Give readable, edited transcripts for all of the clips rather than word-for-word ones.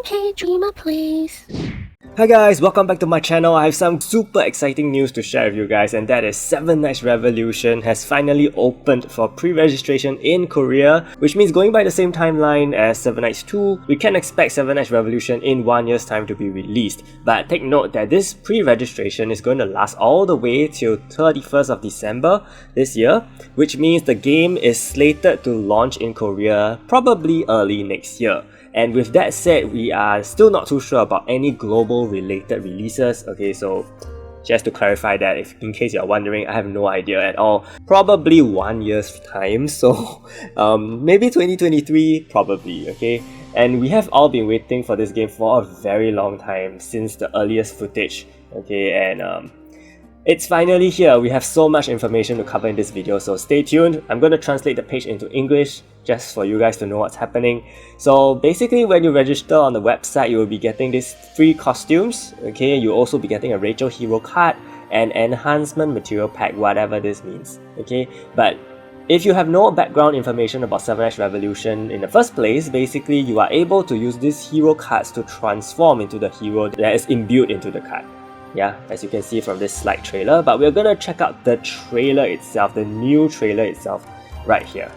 Okay, dreamer, please. Hi guys, welcome back to my channel. I have some super exciting news to share with you guys, and that is Seven Knights Revolution has finally opened for pre-registration in Korea, which means going by the same timeline as Seven Knights 2, we can expect Seven Knights Revolution in 1 year's time to be released. But take note that this pre-registration is going to last all the way till 31st of December this year, which means the game is slated to launch in Korea probably early next year. And with that said, we are still not too sure about any global related releases. Okay, so just to clarify that, in case you're wondering, I have no idea at all. Probably 1 year's time, so maybe 2023, probably, okay? And we have all been waiting for this game for a very long time, since the earliest footage, okay? And it's finally here. We have so much information to cover in this video, so stay tuned. I'm going to translate the page into English just for you guys to know what's happening. So basically, when you register on the website, you will be getting these free costumes, okay? You'll also be getting a Rachel hero card and enhancement material pack, whatever this means, okay? But if you have no background information about Seven Knights Revolution in the first place, basically you are able to use these hero cards to transform into the hero that is imbued into the card. Yeah, as you can see from this slide trailer, but we're gonna check out the trailer itself, the new trailer itself, right here.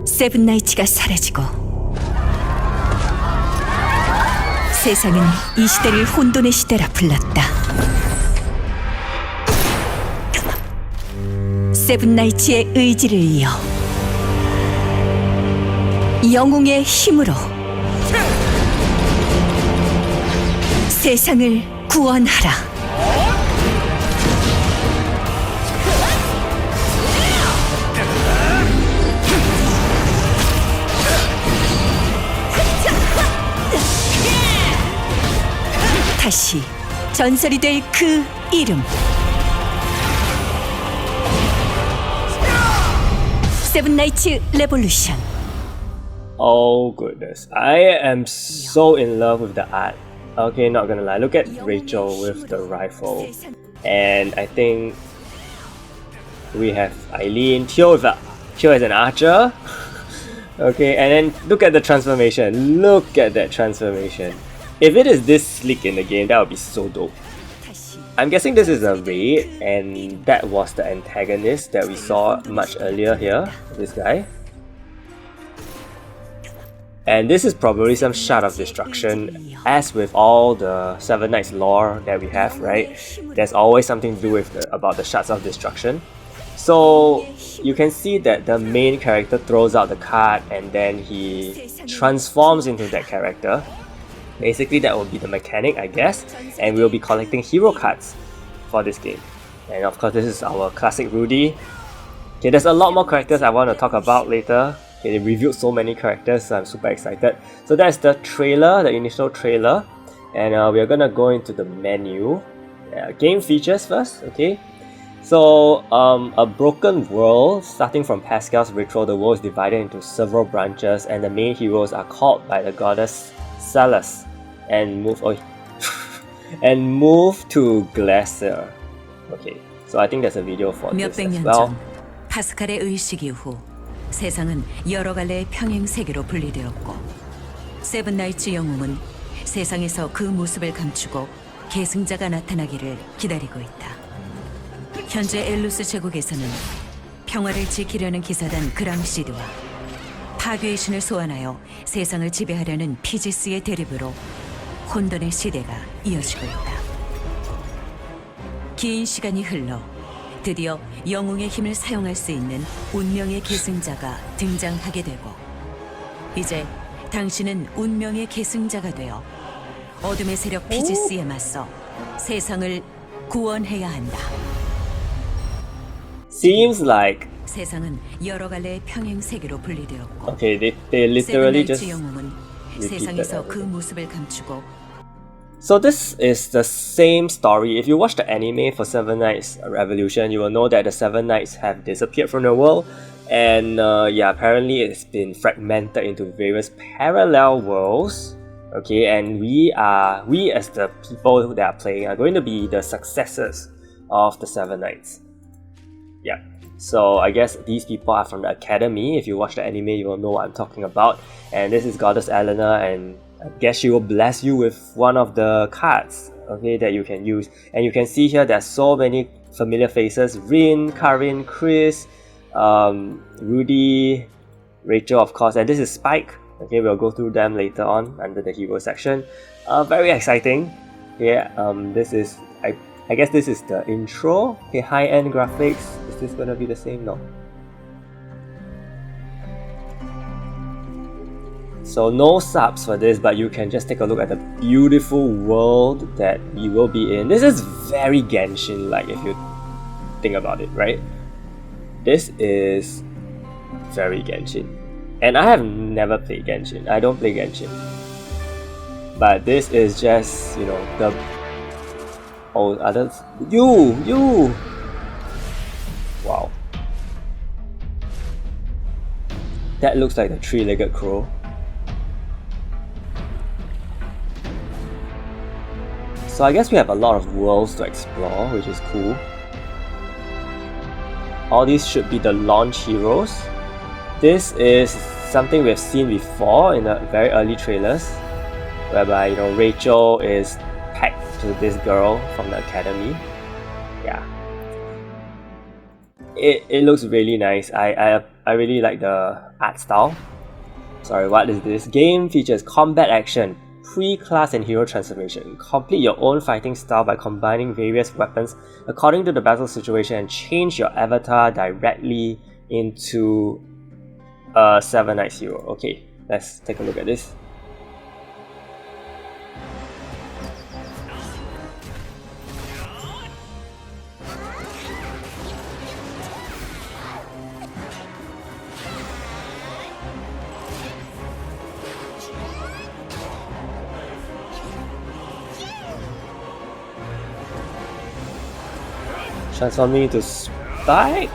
세븐 나이츠가 사라지고 세상은 이 시대를 혼돈의 시대라 불렀다. 세븐 나이츠의 의지를 이어 영웅의 힘으로 세상을 구원하라. 다시 전설이 될 그 이름. 세븐 나이츠 레볼루션. Oh goodness, I am so in love with the art. Okay, not gonna lie, look at Rachel with the rifle. And I think we have Eileen, Tio as an archer. Okay, and then look at the transformation. Look at that transformation. If it is this sleek in the game, that would be so dope. I'm guessing this is a raid, and that was the antagonist that we saw much earlier here, this guy. And this is probably some Shard of Destruction. As with all the Seven Knights lore that we have, right? There's always something to do with about the Shards of Destruction. So you can see that the main character throws out the card and then he transforms into that character. Basically that will be the mechanic, I guess, and we'll be collecting hero cards for this game. And of course this is our classic Rudy. Okay, there's a lot more characters I want to talk about later. Okay, they revealed so many characters, so I'm super excited. So that's the trailer, the initial trailer. And we are gonna go into the menu. Game features first, okay? So, a broken world, starting from Pascal's ritual, the world is divided into several branches and the main heroes are called by the goddess Celes and move to Glacier. Okay, so I think there's a video for this 몇백 as 년 well. 전 파스칼의 의식 이후 세상은 여러 갈래의 평행 세계로 분리되었고 세븐 나이츠 영웅은 세상에서 그 모습을 감추고 계승자가 나타나기를 기다리고 있다. 현재 엘루스 제국에서는 평화를 지키려는 기사단 그랑시드와 파괴의 신을 소환하여 세상을 지배하려는 피지스의 대립으로 혼돈의 시대가 이어지고 있다. 긴 시간이 흘러 드디어 영웅의 힘을 사용할 수 있는 운명의 계승자가 등장하게 되고 이제 당신은 운명의 계승자가 되어 어둠의 세력 피지스에 맞서 세상을 구원해야 한다. Seems like 세상은 여러 갈래의 평행 세계로 분리되었고 okay, they literally just 영웅은 repeated 세상에서 그 everything. 모습을 감추고 So this is the same story. If you watch the anime for Seven Knights Revolution, you will know that the Seven Knights have disappeared from the world, and yeah, apparently it's been fragmented into various parallel worlds. Okay, and we as the people that are playing are going to be the successors of the Seven Knights. Yeah. So I guess these people are from the academy. If you watch the anime, you will know what I'm talking about. And this is Goddess Eleanor, and I guess she will bless you with one of the cards, okay, that you can use. And you can see here there's so many familiar faces: Rin, Karin, Chris, Rudy, Rachel, of course, and this is Spike. Okay, we'll go through them later on under the hero section. Very exciting. Yeah, this is I guess this is the intro. Okay, high-end graphics. Is this gonna be the same? No. So no subs for this, but you can just take a look at the beautiful world that we will be in. This is very Genshin-like if you think about it, right? This is very Genshin. And I have never played Genshin. I don't play Genshin. But this is just, you know, the... Oh, others... You! Wow. That looks like the three-legged crow. So I guess we have a lot of worlds to explore, which is cool. All these should be the launch heroes. This is something we've seen before in the very early trailers, whereby, you know, Rachel is packed to this girl from the academy. Yeah. It looks really nice. I really like the art style. Sorry, what is this? Game features combat action, pre-class and hero transformation. Complete your own fighting style by combining various weapons according to the battle situation and change your avatar directly into a 7 Knights hero. Okay, let's take a look at this. Transforming into Spike?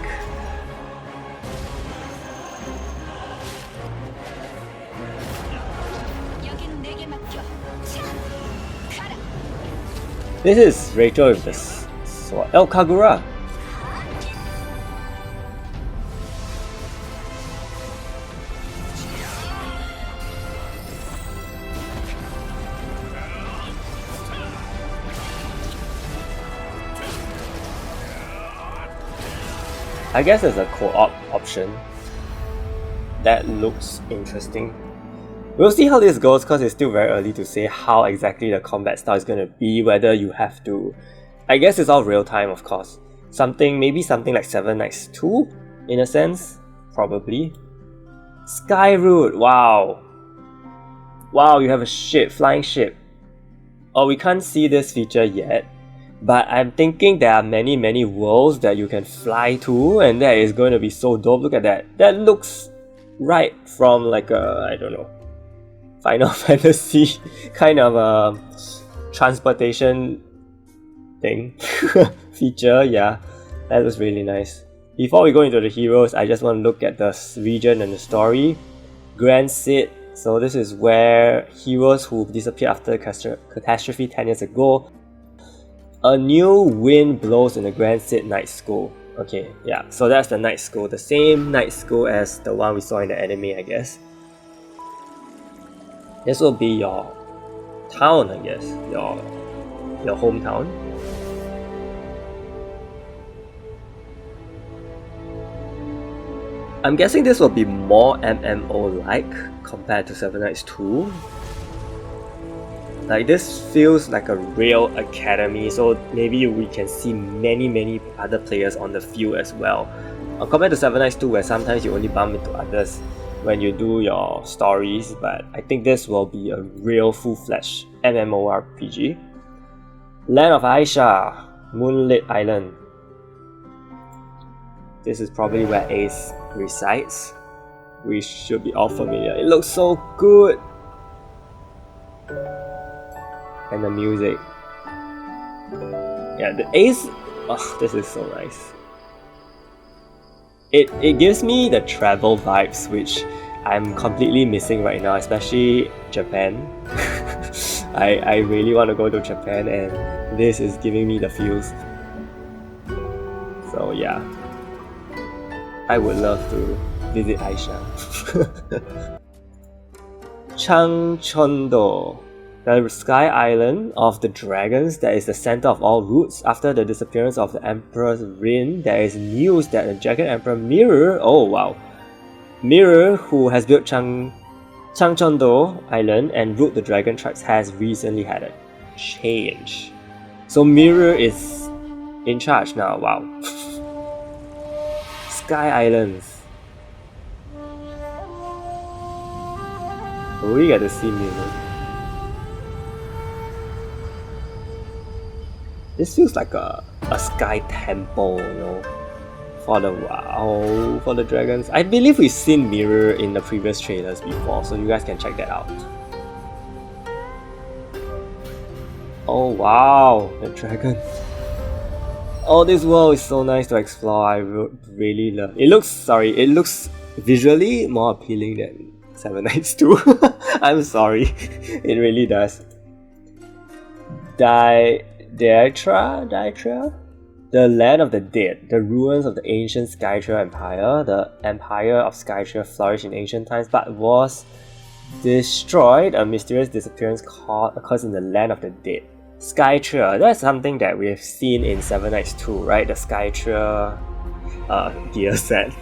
This is Rachel with the sword. El Kagura! I guess there's a co-op option. That looks interesting. We'll see how this goes because it's still very early to say how exactly the combat style is going to be, whether you have to... I guess it's all real time, of course. Maybe something like 7 Knights 2, in a sense? Probably. Skyroot, wow! Wow, you have a ship, flying ship. Oh, we can't see this feature yet. But I'm thinking there are many worlds that you can fly to, and that is going to be so dope. Look at that. That looks right from like a, I don't know, Final Fantasy kind of a transportation thing feature. Yeah, that was really nice. Before we go into the heroes, I just want to look at the region and the story. Grand Cid. So this is where heroes who disappeared after catastrophe 10 years ago. A new wind blows in the Grand Cid Night School. Okay, yeah, so that's the night school. The same night school as the one we saw in the anime, I guess. This will be your town, I guess. Your hometown. I'm guessing this will be more MMO-like compared to 7 Knights 2. Like, this feels like a real academy, so maybe we can see many other players on the field as well. Compared to 7 Knights 2, where sometimes you only bump into others when you do your stories, but I think this will be a real full-fledged MMORPG. Land of Aisha, Moonlit Island. This is probably where Ace resides. We should be all familiar. It looks so good! And the music. Yeah, the Ace... Oh, this is so nice. It gives me the travel vibes, which I'm completely missing right now, especially Japan. I really want to go to Japan, and this is giving me the feels. So yeah. I would love to visit Aisha. Changcheondo, the sky island of the dragons that is the center of all roots. After the disappearance of the Emperor's Rin, there is news that the Dragon Emperor Mirror, Mirror, who has built Changcheondo Island and ruled the dragon tribes, has recently had a change. So Mirror is in charge now, wow. Sky Islands. We get to see Mirror. This feels like a sky temple, you know, for the dragons. I believe we've seen Mirror in the previous trailers before, so you guys can check that out. Oh wow, the dragon. Oh, this world is so nice to explore. I really love it. It looks visually more appealing than Seven Knights 2. I'm sorry, it really does. Daitra? The land of the dead, the ruins of the ancient Skytra Empire. The Empire of Skytra flourished in ancient times but was destroyed. A mysterious disappearance occurs in the land of the dead. Skytra, that's something that we have seen in Seven Knights 2, right? The Skytra gear set.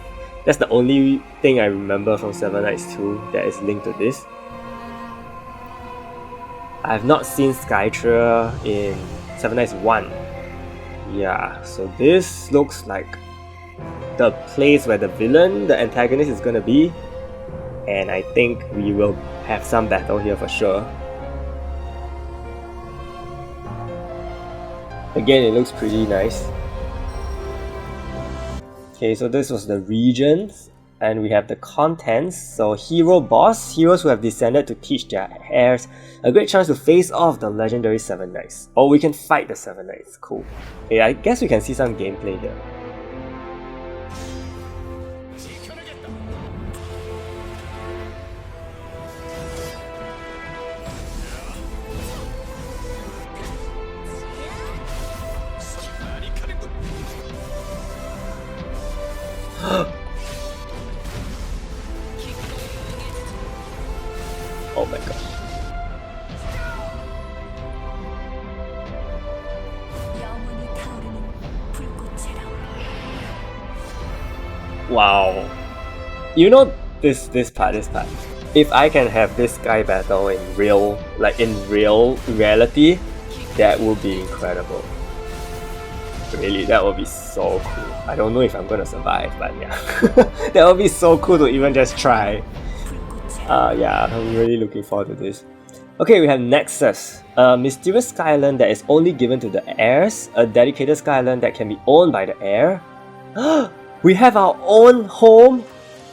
That's the only thing I remember from Seven Knights 2 that is linked to this. I have not seen Skytra in Seven Knights 1. Yeah, so this looks like the place where the villain, the antagonist, is gonna be. And I think we will have some battle here for sure. Again, it looks pretty nice. Okay, so this was the regions, and we have the contents. So hero boss, heroes who have descended to teach their heirs. A great chance to face off the legendary Seven Knights. Oh, we can fight the Seven Knights, cool. Okay, I guess we can see some gameplay here. Oh my god. Wow. You know this part. If I can have this sky battle in real reality, that would be incredible. Really, that would be so cool. I don't know if I'm gonna survive, but yeah. That would be so cool to even just try. Yeah, I'm really looking forward to this. Okay, we have Nexus, a mysterious sky island that is only given to the heirs, a dedicated sky island that can be owned by the heir. We have our own home!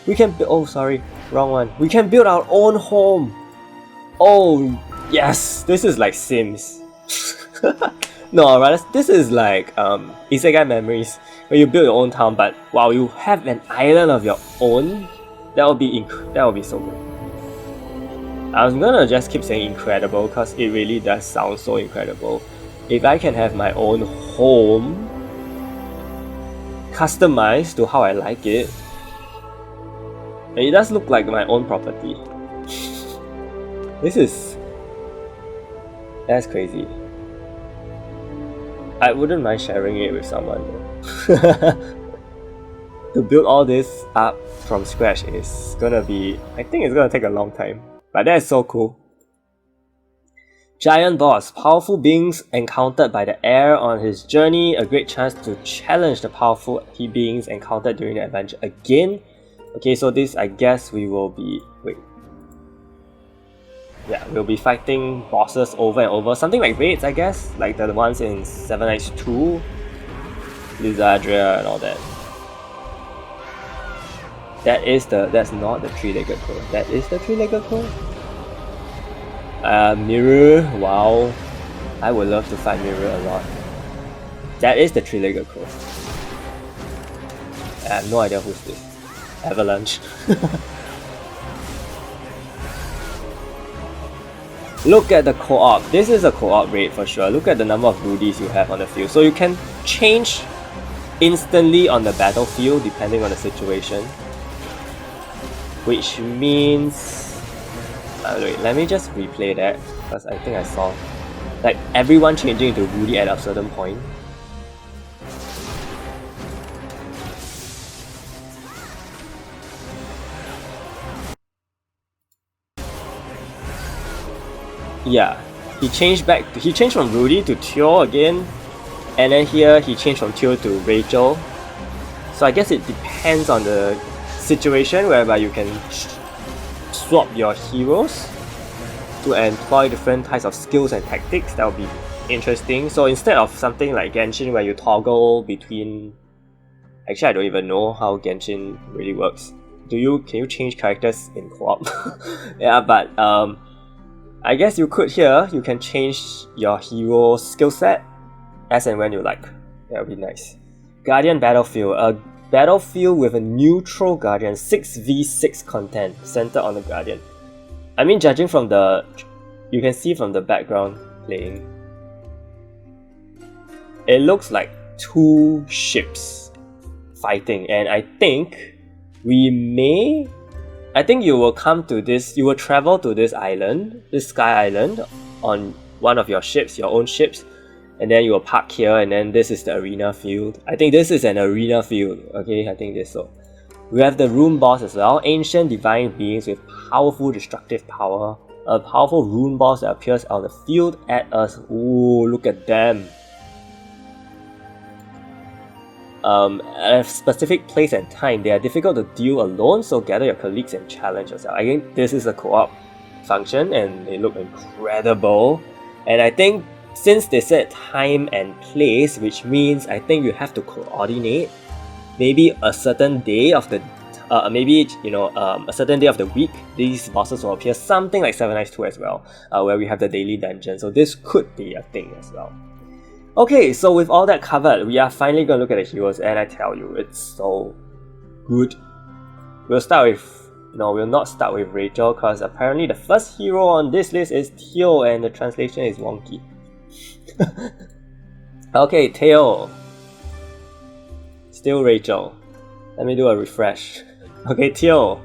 We can oh sorry, wrong one. We can build our own home! Oh yes, this is like Sims. No, rather this is like Isekai Memories, where you build your own town, but wow, you have an island of your own. That would be so good. I was gonna just keep saying incredible because it really does sound so incredible. If I can have my own home, customized to how I like it, it does look like my own property. That's crazy. I wouldn't mind sharing it with someone though. To build all this up from scratch is gonna be, I think it's gonna take a long time. But that is so cool. Giant Boss, powerful beings encountered by the heir on his journey. A great chance to challenge the powerful beings encountered during the adventure again. Okay, so this I guess we will be, we'll be fighting bosses over and over. Something like raids, I guess, like the ones in Seven Knights 2, Lizardria and all that. That's not the three-legged crow. That is the three-legged crow. Mirror, wow. I would love to fight Mirror a lot. That is the three-legged crow. I have no idea who's this. Avalanche. Look at the co-op. This is a co-op raid for sure. Look at the number of goodies you have on the field. So you can change instantly on the battlefield depending on the situation. Which means... wait, let me just replay that, because I think I saw like everyone changing into Rudy at a certain point. Yeah, he changed from Rudy to Teo again, and then here he changed from Teo to Rachel. So I guess it depends on the situation whereby you can swap your heroes to employ different types of skills and tactics. That would be interesting. So instead of something like Genshin where you toggle between... Actually, I don't even know how Genshin really works. Can you change characters in co-op? Yeah, but I guess you could here. You can change your hero skill set as and when you like. That would be nice. Guardian Battlefield. A battlefield with a neutral Guardian, 6v6 content centered on the Guardian. I mean, judging from the... You can see from the background playing. It looks like 2 ships fighting, and I think you will come to this, you will travel to this island, this sky island, on one of your ships, your own ships, and then you will park here, and then this is the arena field. I think this is an arena field, okay, I think this so. We have the rune boss as well, ancient divine beings with powerful destructive power, a powerful rune boss that appears on the field at us. Ooh, look at them. At a specific place and time, they are difficult to deal alone, so gather your colleagues and challenge yourself. I think this is a co-op function and they look incredible. And I think since they said time and place, which means I think you have to coordinate maybe a certain day of the a certain day of the week, these bosses will appear, something like 7 Nights 2 as well, where we have the daily dungeon, so this could be a thing as well. Okay, so with all that covered, we are finally going to look at the heroes, and I tell you, it's so good. We'll not start with Rachel, because apparently the first hero on this list is Teo, and the translation is wonky. Okay, Teo. Still Rachel. Let me do a refresh. Okay, Teo.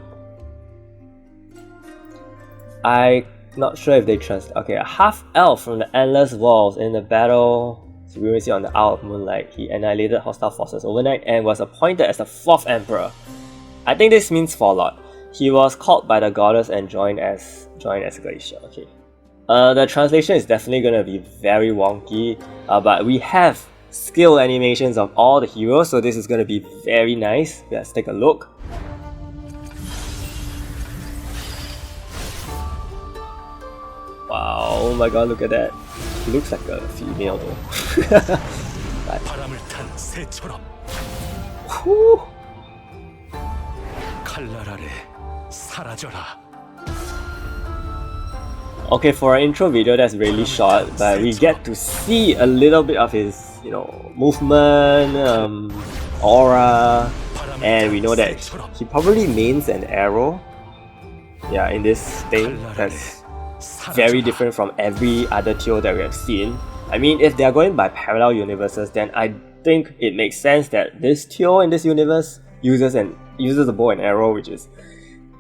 I'm not sure if they translate. Okay, a half-elf from the Endless Walls in the battle supremacy on the Isle of Moonlight. He annihilated hostile forces overnight and was appointed as the 4th Emperor. I think this means Fallout. He was called by the goddess and joined as Glacier. Okay. The translation is definitely gonna be very wonky, but we have skill animations of all the heroes, so this is gonna be very nice. Let's take a look. Wow, oh my god, look at that. He looks like a female though. Whew. Okay, for our intro video, that's really short, but we get to see a little bit of his, movement, aura, and we know that he probably mains an arrow. Yeah, in this thing, that's very different from every other Teo that we have seen. I mean, if they are going by parallel universes, then I think it makes sense that this Teo in this universe uses a bow and arrow, which is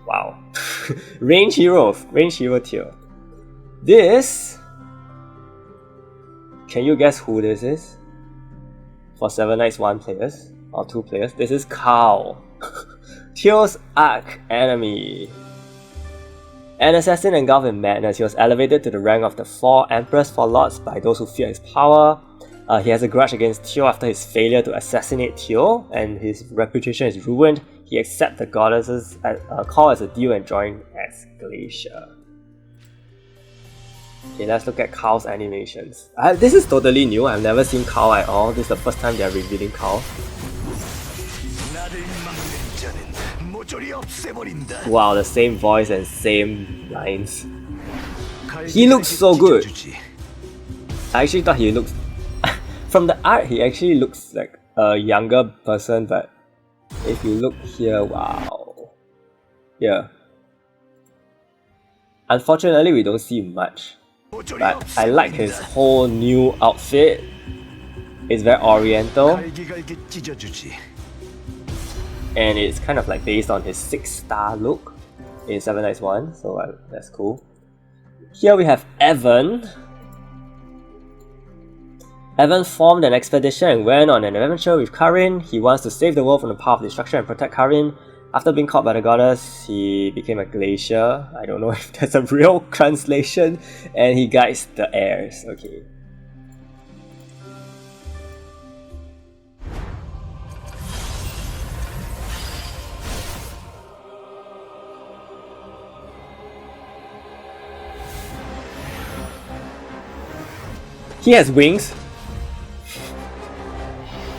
wow. range hero Teo. This, can you guess who this is? For 7 Nights 1 players or 2 players, this is Kao, Teo's arch enemy. An assassin engulfed in madness, he was elevated to the rank of the 4 Emperors for Lords by those who fear his power. He has a grudge against Teo after his failure to assassinate Teo, and his reputation is ruined. He accepts the goddess's call as a deal and joined as Glacier. Okay, let's look at Kao's animations. This is totally new, I've never seen Kao at all. This is the first time they are revealing Kao. Wow, the same voice and same lines. He looks so good. I actually thought he looked... From the art, he actually looks like a younger person, but if you look here, wow. Yeah. Unfortunately, we don't see much. But I like his whole new outfit. It's very oriental, 갈기갈기 찢어주지. and it's kind of like based on his 6-star look in Seven Knights 1, so that's cool. Here we have Evan. Evan formed an expedition and went on an adventure with Karin. He wants to save the world from the power of destruction and protect Karin. After being caught by the goddess, he became a glacier. I don't know if that's a real translation. And he guides the heirs. Okay. He has wings.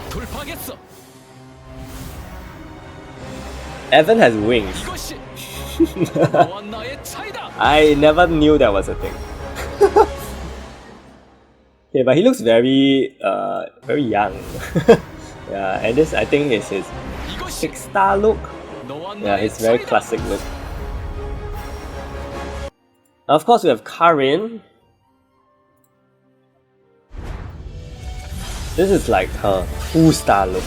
돌파하겠어. Evan has wings. 이것이 너와 나의 차이다. I never knew that was a thing. Okay, but he looks very young. Yeah, and this I think is his 이것이 6-star look. 너와 Yeah, 나의 his very 차이다. classic look. Of course, we have Karin. This is like her 2-star look.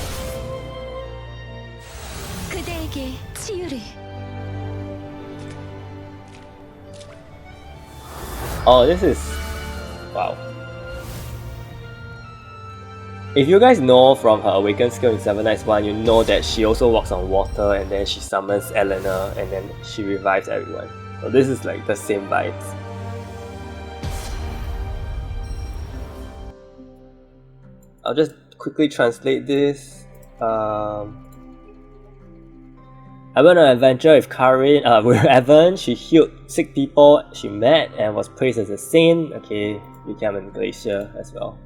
그대에게 치유를. Oh, this is... wow. If you guys know from her awakened skill in Seven Knights 1, you know that she also walks on water and then she summons Eleanor and then she revives everyone. So this is like the same vibes. I'll just quickly translate this. I went on an adventure with Karin, with Evan. She healed sick people she met and was praised as a saint. Okay, became a glacier as well.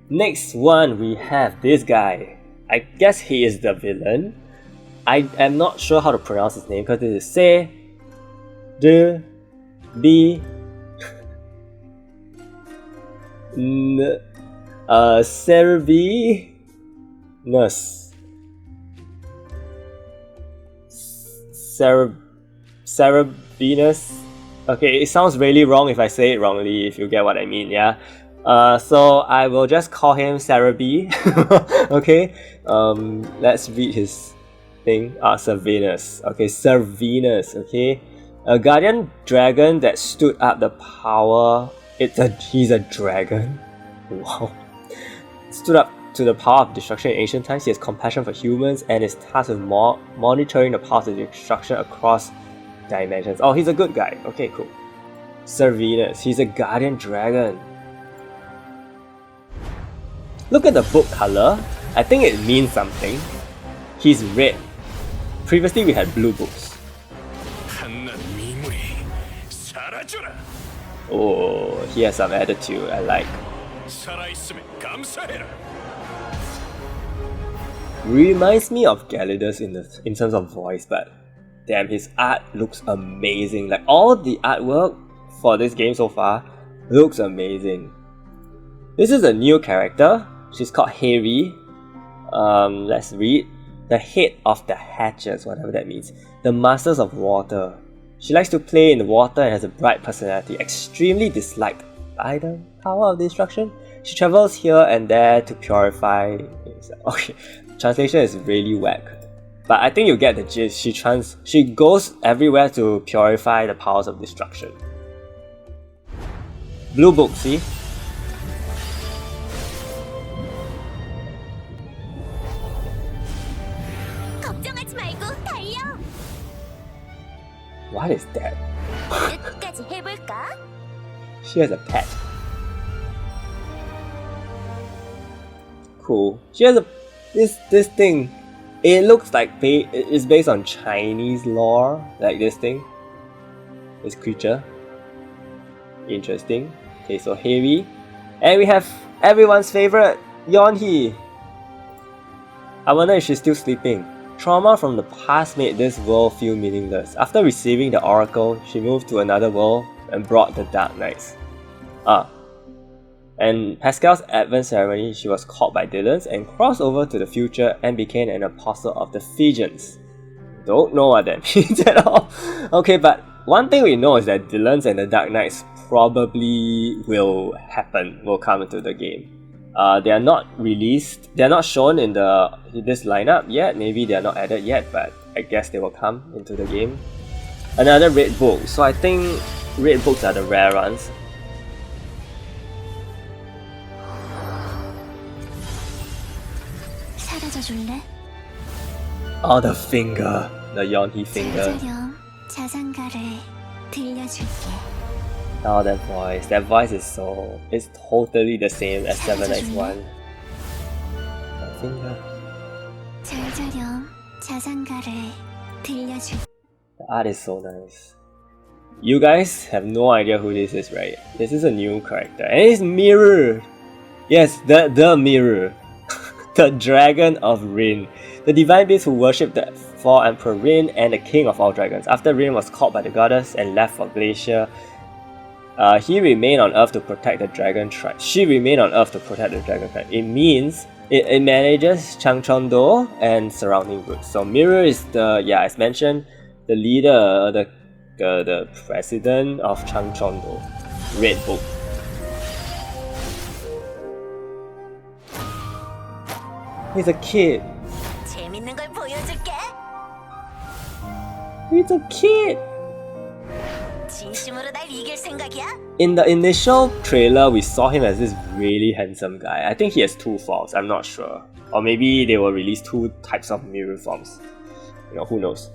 Next one, we have this guy. I guess he is the villain. I am not sure how to pronounce his name because it is Se, De, B, N, Cervinus. Cervinus. Okay, it sounds really wrong if I say it wrongly, if you get what I mean, yeah? So I will just call him Cerebi. Okay, let's read his thing. Cervinus. Okay, Cervinus, okay? A guardian dragon that stood up the power. He's a dragon? Wow. Stood up to the power of destruction in ancient times. He has compassion for humans and is tasked with monitoring the path of destruction across dimensions. Oh, he's a good guy. Okay, cool. Cervinus. He's a guardian dragon. Look at the book color. I think it means something. He's red. Previously we had blue books. 한낱 미물이 사라져라. Oh, he has some attitude. I like. 살아있음에 감사해라. Reminds me of Galidus in terms of voice, but damn, his art looks amazing. Like all the artwork for this game so far looks amazing. This is a new character. She's called Harry. Let's read. The head of the Hatchers, whatever that means. The Masters of Water. She likes to play in the water and has a bright personality, extremely disliked by the power of destruction. She travels here and there to purify. Okay, translation is really whack. But I think you get the gist. She goes everywhere to purify the powers of destruction. Blue book, see? 걱정하지 말고 달려. What is that? 끝까지 해볼까? She has a pet. Cool. She has this thing. It looks like it's based on Chinese lore, like this thing. This creature. Interesting. Okay, so Harry. And we have everyone's favorite, Yonhee. I wonder if she's still sleeping. Trauma from the past made this world feel meaningless. After receiving the oracle, she moved to another world and brought the Dark Knights. And Pascal's Advent ceremony, she was caught by Dylans and crossed over to the future and became an apostle of the Fijians. Don't know what that means at all. Okay, but one thing we know is that Dylans and the Dark Knights probably will come into the game. They are not released. They are not shown in this lineup yet. Maybe they are not added yet, but I guess they will come into the game. Another red book. So I think red books are the rare ones. 사라져줄래? Oh, the finger, the Yonhi finger. 자자령 자장가를 들려줄게. Oh, that voice is it's totally the same as 791. The finger. 자자령 자장가를 들려줄게. The art is so nice. You guys have no idea who this is, right? This is a new character, and it's Mirror. Yes, the Mirror, the Dragon of Rin, the divine beast who worshipped the 4th Emperor Rin and the King of all dragons. After Rin was caught by the goddess and left for Glacier, he remained on Earth to protect the dragon tribe. She remained on Earth to protect the dragon tribe. It means it manages Changcheon-do and surrounding goods. So Mirror is as mentioned, the leader, the president of Changcheon-do. Red Book. He's a kid. 재밌는 걸 보여줄게. He's a kid. 진심으로 날 이길 생각이야? In the initial trailer, we saw him as this really handsome guy. I think he has 2 forms, I'm not sure. Or maybe they will release 2 types of mirror forms. You know, who knows.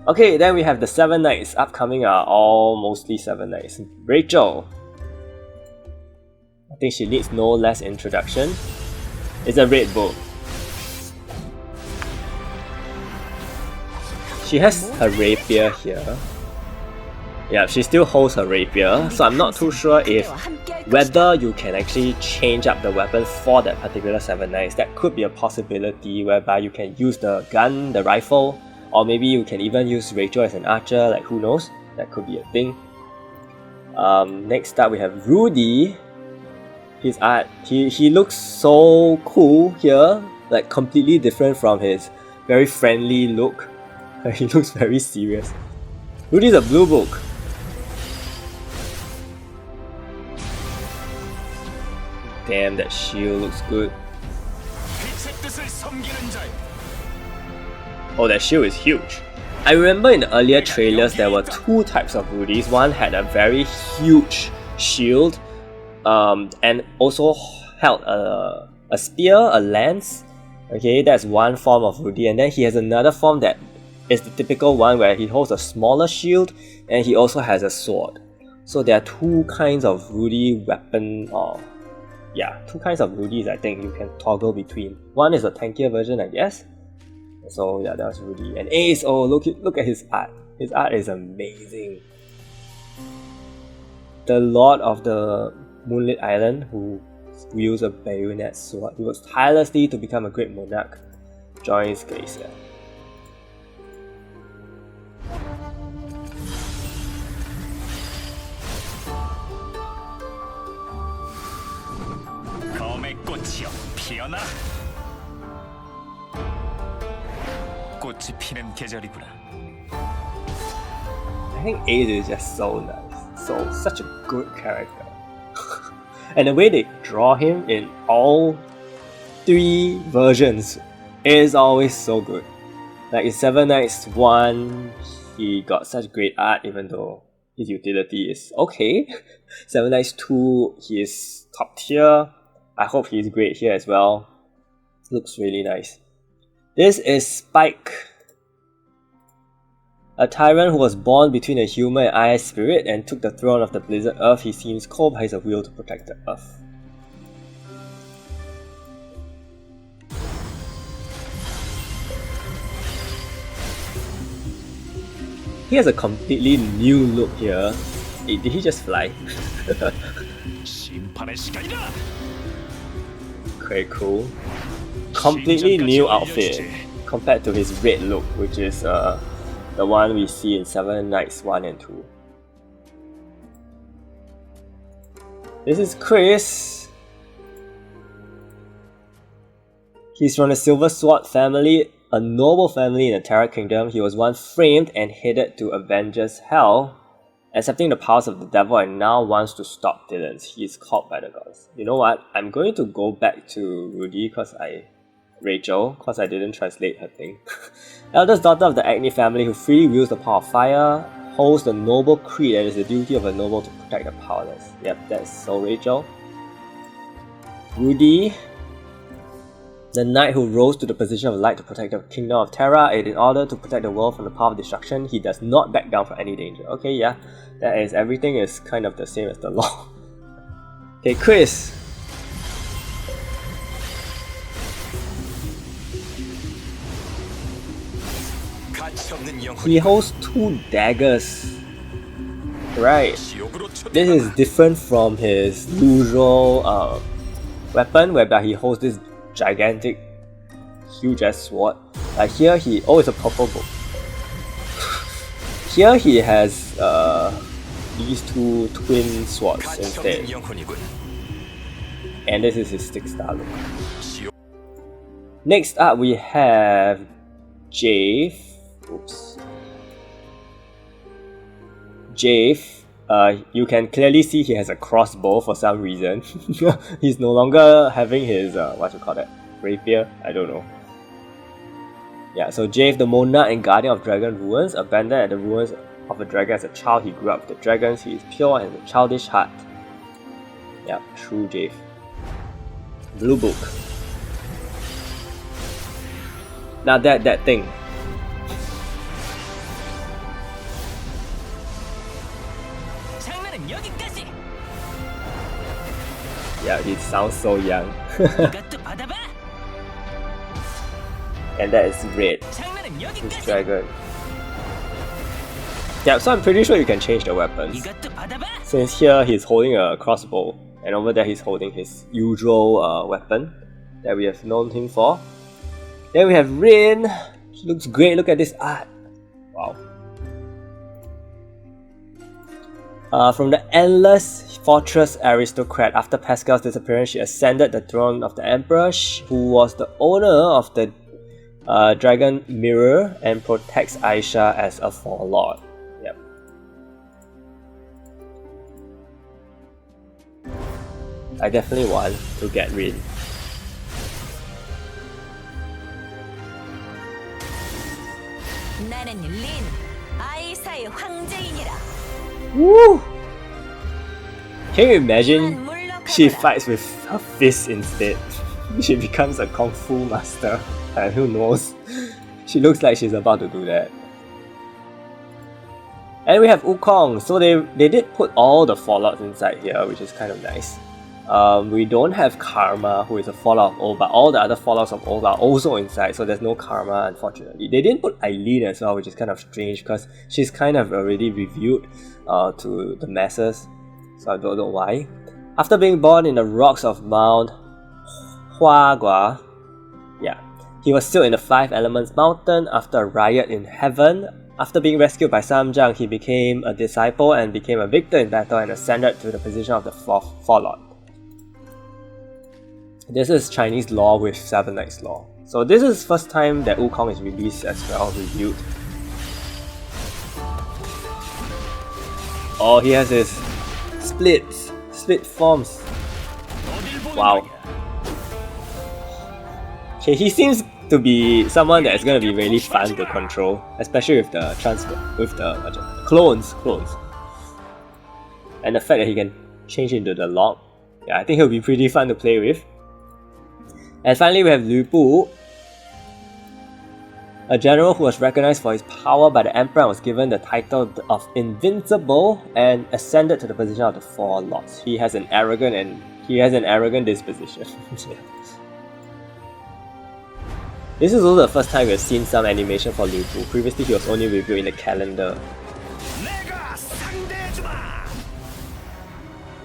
Okay, then we have the 7 Knights. Upcoming are all mostly 7 Knights. Rachel. I think she needs no less introduction. It's a red book. She has her rapier here. Yeah, she still holds her rapier, so I'm not too sure whether you can actually change up the weapon for that particular 7 Knights. That could be a possibility whereby you can use the gun, the rifle, or maybe you can even use Rachel as an archer, like who knows, that could be a thing. Next up we have Rudy. His art, he looks so cool here, like completely different from his very friendly look. He looks very serious. Rudy's a blue book. Damn, that shield looks good. Oh, that shield is huge. I remember in the earlier trailers there were 2 types of Rudys. One had a very huge shield and also held a spear, a lance. Okay, that's one form of Rudy, and then he has another form that is the typical one where he holds a smaller shield and he also has a sword. So there are 2 kinds of Rudy weapon, or 2 kinds of Rudys I think you can toggle between. One is a tankier version, I guess. So yeah, that was Rudy. And Ace, oh look at his art. His art is amazing. The Lord of the Moonlit Island who wields a bayonet sword. He works tirelessly to become a great monarch. Joins Glacier. 꽃이여 피어나라. 꽃이 피는 계절이구나. I think Ace is just so nice. Such a good character. And the way they draw him in all 3 versions is always so good. Like in 7 Knights 1, he got such great art even though his utility is okay. 7 Knights 2, he is top tier. I hope he's great here as well. Looks really nice. This is Spike. A tyrant who was born between a human and ice spirit and took the throne of the blizzard earth. He seems cold but has a will to protect the earth. He has a completely new look here. Did he just fly? Okay, cool. Completely new outfit compared to his red look, which is the one we see in 7 Knights 1 and 2. This is Chris. He's from the Silver Sword family, a noble family in the Terra Kingdom. He was once framed and headed to Avengers Hell. accepting the powers of the devil and now wants to stop Dylan. He is called by the gods. You know what? I'm going to go back to Rachel, because I didn't translate her thing. Eldest daughter of the Agni family who freely wields the power of fire, holds the noble creed and it is the duty of a noble to protect the powerless. Yep, that's so Rachel. Rudy, the knight who rose to the position of light to protect the kingdom of Terra, and in order to protect the world from the power of destruction, he does not back down from any danger. Okay, yeah, that is, everything is kind of the same as the law. Okay, Chris. He holds 2 daggers. Right. This is different from his usual weapon, whereby he holds this gigantic, huge ass sword. Like here he... oh, it's a purple book. Here he has these 2 twin swords instead. And this is his 6-star look. Next up we have Jave. Oops. Jave, you can clearly see he has a crossbow for some reason. He's no longer having his, what you call that? Rapier? I don't know. Yeah, so Jave, the monarch and guardian of dragon ruins, abandoned at the ruins of a dragon as a child. He grew up with the dragons. He is pure and a childish heart. Yeah, true Jave. Blue book. Now that thing. Yeah, it sounds so young. And that is red. This dragon. Yeah, so I'm pretty sure you can change the weapons. Since here he's holding a crossbow, and over there he's holding his usual weapon that we have known him for. Then we have Rin. She looks great, look at this art. Wow. From the Endless Fortress Aristocrat, after Pascal's disappearance, she ascended the throne of the Emperor, who was the owner of the Dragon Mirror and protects Aisha as a Warlord. Yep. I definitely want to get rid. 나는 린, 아이사의 황제이니라. Woo! Can you imagine she fights with her fists instead? She becomes a kung fu master, and who knows? She looks like she's about to do that. And we have Wukong, so they did put all the fallouts inside here, which is kind of nice. We don't have Karma, who is a fallout of old, but all the other fallouts of old are also inside, so there's no Karma, unfortunately. They didn't put Eileen as well, which is kind of strange, because she's kind of already revealed to the masses, so I don't know why. After being born in the rocks of Mount Huagua, yeah, he was sealed in the 5 Elements Mountain after a riot in heaven. After being rescued by Samjang, he became a disciple and became a victor in battle and ascended to the position of the 4th Fallout. This is Chinese law with 7 Knights law. So this is first time that Wukong is released as well, reviewed. Oh, he has his split forms. Wow. Okay, he seems to be someone that is going to be really fun to control, especially with the clones. And the fact that he can change into the lock. Yeah, I think he'll be pretty fun to play with. And finally we have Lu Bu, a general who was recognized for his power by the Emperor and was given the title of Invincible and ascended to the position of the 4 Lords. He has an arrogant disposition. This is also the first time we've seen some animation for Lu Bu. Previously he was only revealed in the calendar.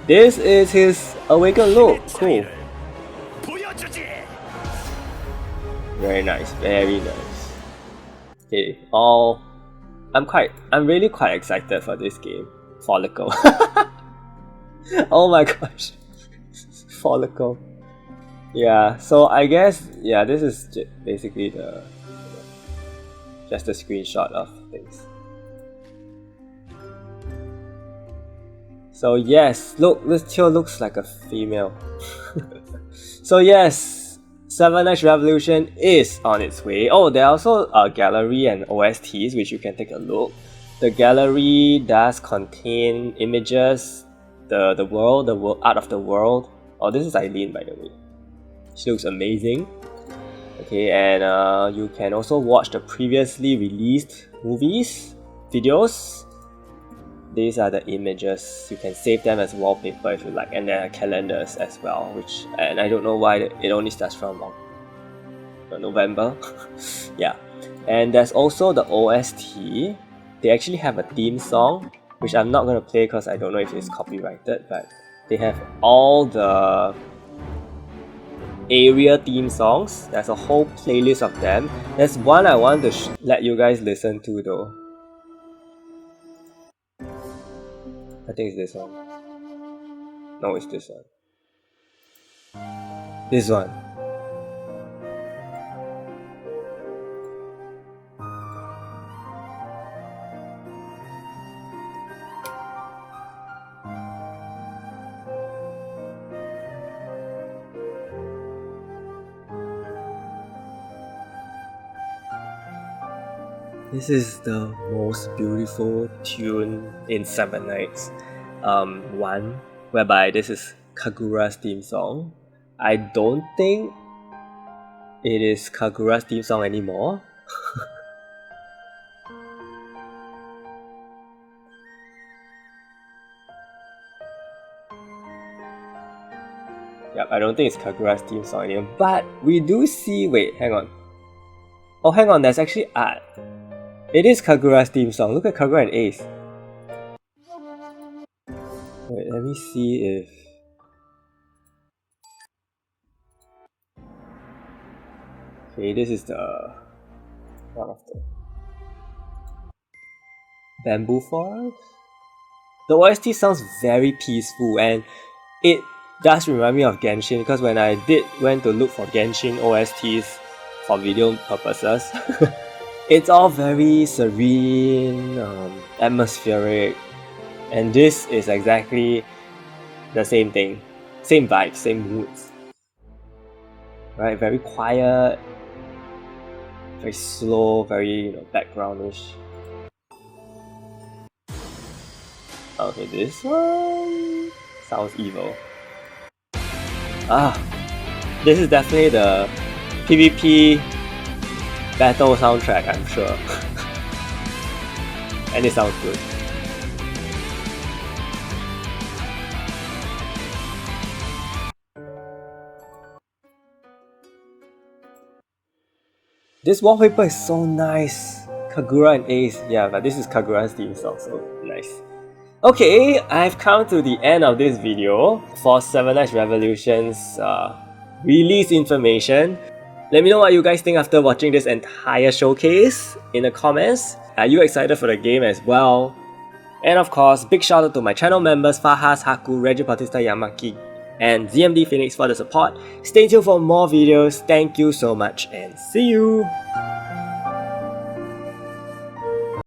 This is his awakened look. Cool. Very nice, very nice. Okay, I'm really quite excited for this game. Follicle. Oh my gosh. Follicle. Yeah, so I guess, yeah, this is basically just a screenshot of things. So yes, look, this Teal looks like a female. So yes, 7 Nights Revolution is on its way. Oh, there are also a gallery and OSTs which you can take a look. The gallery does contain images, the world, art of the world. Oh, this is Eileen, by the way. She looks amazing. Okay, and you can also watch the previously released movies, videos. These are the images. You can save them as wallpaper if you like, and there are calendars as well. And I don't know why it only starts from November. Yeah, and there's also the OST. They actually have a theme song, which I'm not gonna play because I don't know if it's copyrighted, but they have all the area theme songs. There's a whole playlist of them. There's one I want to let you guys listen to though. I think it's this one. No, it's this one. This one. This is the most beautiful tune in 7 Nights. One, whereby this is Kagura's theme song. I don't think it is Kagura's theme song anymore. Yep, I don't think it's Kagura's theme song anymore. But we do see. Wait, hang on. Oh, hang on, there's actually art. It is Kagura's theme song. Look at Kagura and Ace. Wait, let me see if... Okay, this is the... one of the... bamboo forest? The OST sounds very peaceful, and it does remind me of Genshin, because when I went to look for Genshin OSTs for video purposes, it's all very serene, atmospheric, and this is exactly the same thing. Same vibes, same moods. Right, very quiet, very slow, very backgroundish. Okay, this one sounds evil. This is definitely the PvP battle soundtrack, I'm sure. And it sounds good. This wallpaper is so nice. Kagura and Ace. Yeah, but this is Kagura's theme song, so nice. Okay, I've come to the end of this video for 7 Nights Revolution's release information. Let me know what you guys think after watching this entire showcase in the comments. Are you excited for the game as well? And of course, big shout out to my channel members Fahas, Haku, Reggie Bautista Yamaki, and ZMD Phoenix for the support. Stay tuned for more videos. Thank you so much and see you!